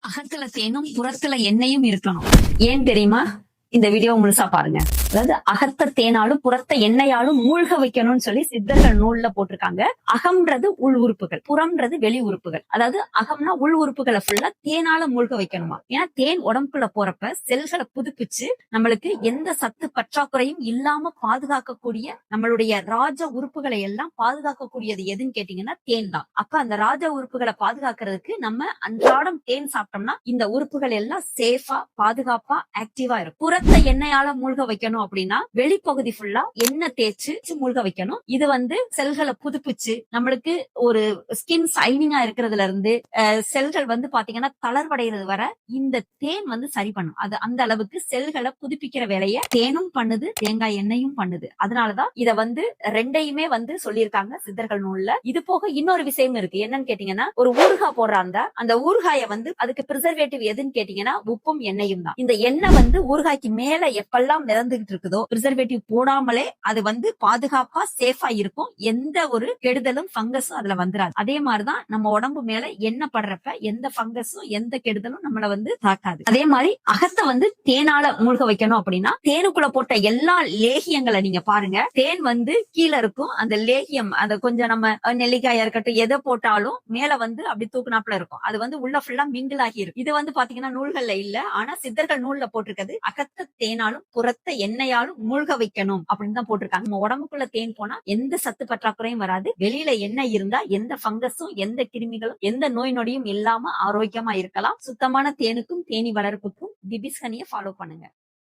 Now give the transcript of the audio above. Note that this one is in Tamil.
அகத்துல தேனும் புறத்துல எண்ணெயும் இருக்கணும். ஏன் தெரியுமா? இந்த வீடியோ முழுசா பாருங்க. அதாவது அகத்த தேனாலும் புறத்த எண்ணெயாலும் மூழ்க வைக்கணும்னு சொல்லி சித்தர்கள் நூல்ல போட்டிருக்காங்க. அகம்ன்றது உள் உறுப்புகள், புறம்ன்றது வெளி உறுப்புகள். அதாவது அகம்னா உள் உறுப்புகளை ஃபுல்லா தேனால மூழ்க வைக்கணுமா. ஏன்னா தேன் உடம்புக்குள்ள போறப்ப செல்களை புதுப்பிச்சு நம்மளுக்கு எந்த சத்து பற்றாக்குறையும் இல்லாம பாதுகாக்கக்கூடிய நம்மளுடைய ராஜ உறுப்புகளை எல்லாம் பாதுகாக்கக்கூடியது எதுன்னு கேட்டீங்கன்னா தேன் தான். அப்ப அந்த ராஜ உறுப்புகளை பாதுகாக்கிறதுக்கு நம்ம அன்றாடம் தேன் சாப்பிட்டோம்னா இந்த உறுப்புகள் எல்லாம் சேஃபா பாதுகாப்பா ஆக்டிவா இருக்கும். புறத்தை எண்ணெயால மூழ்க வைக்கணும் அப்படின்னா வெளிப்பகுதி ஃபுல்லா எண்ணெய் தேய்ச்சு மூழ்க வைக்கணும். இது செல்களை புதுப்பிச்சு நம்மளுக்கு ஒரு ஸ்கின் சைனிங்கா இருக்கிறதுல இருந்து செல்கள் பாத்தீங்கன்னா தளர்வடைகிறது வர இந்த தேன் சரி பண்ணும். அது அந்த அளவுக்கு செல்களை புதுப்பிக்கிற வேலையை தேனும் பண்ணுது, தேங்காய் எண்ணெயும் பண்ணுது. அதனாலதான் இத ரெண்டையுமே சொல்லியிருக்காங்க சித்தர்கள் நூல்ல. இது போக இன்னொரு விஷயம் இருக்கு. என்னன்னு கேட்டீங்கன்னா ஒரு ஊறுகாய் போடுறாங்க. அந்த ஊறுகாய அதுக்கு பிரிசர்வேட்டிவ் எதுன்னு கேட்டீங்கன்னா உப்பும் எண்ணெயும் தான். இந்த எண்ணெய் ஊறுகாய்க்கு மேல எப்பெல்லாம் மிதந்துகிட்டு இருக்குதோ பிரிசர்வேட்டிவ் போடாமலே அது பாதுகாப்பா சேஃபா இருக்கும். எந்த ஒரு கெடுதலும் ஃபங்கஸும் அதுல வந்துராது. அதே மாதிரிதான் நம்ம உடம்பு மேல எண்ணெய் படுறப்ப எந்த ஃபங்கஸும் எந்த கெடுதலும் நம்மள தாக்காது. அதே மாதிரி அகத்தை தேனால மூழ்க வைக்கணும் அப்படின்னா தேனுக்குள்ள போட்ட எல்லா லேகியங்களை நீங்க பாருங்க. தேன் கீழே இருக்கும். அந்த லேகியம் அதை கொஞ்சம் நம்ம நெல்லிக்காயா இருக்கட்டும் எதை போட்டாலும் மேல அப்படி தூக்குனாப்புல இருக்கும். அது உள்ள ஃபுல்லா மிங்கிள் ஆகி இருக்கும். இது பாத்தீங்கன்னா நூல்கள்ல இல்ல, ஆனா சித்தர்கள் நூல்ல போட்டிருக்கிறது அகத்த தேனாலும் புறத்த எண்ணெயாலும் மூழ்க வைக்கணும் அப்படின்னு தான் போட்டிருக்காங்க. நம்ம உடம்புக்குள்ள தேன் போனா எந்த சத்து பற்றாக்குறையும் வராது. வெளியில எண்ணெய் இருந்தா எந்த ஃபங்கஸும் எந்த கிருமிகளும் எந்த நோய் நொடியும் இல்லாம ஆரோக்கியமா இருக்கலாம். சுத்தமான தேனுக்கும் தேனி வளர்ப்புக்கும் டிபிஸ் ஹனியை ஃபாலோ பண்ணுங்க.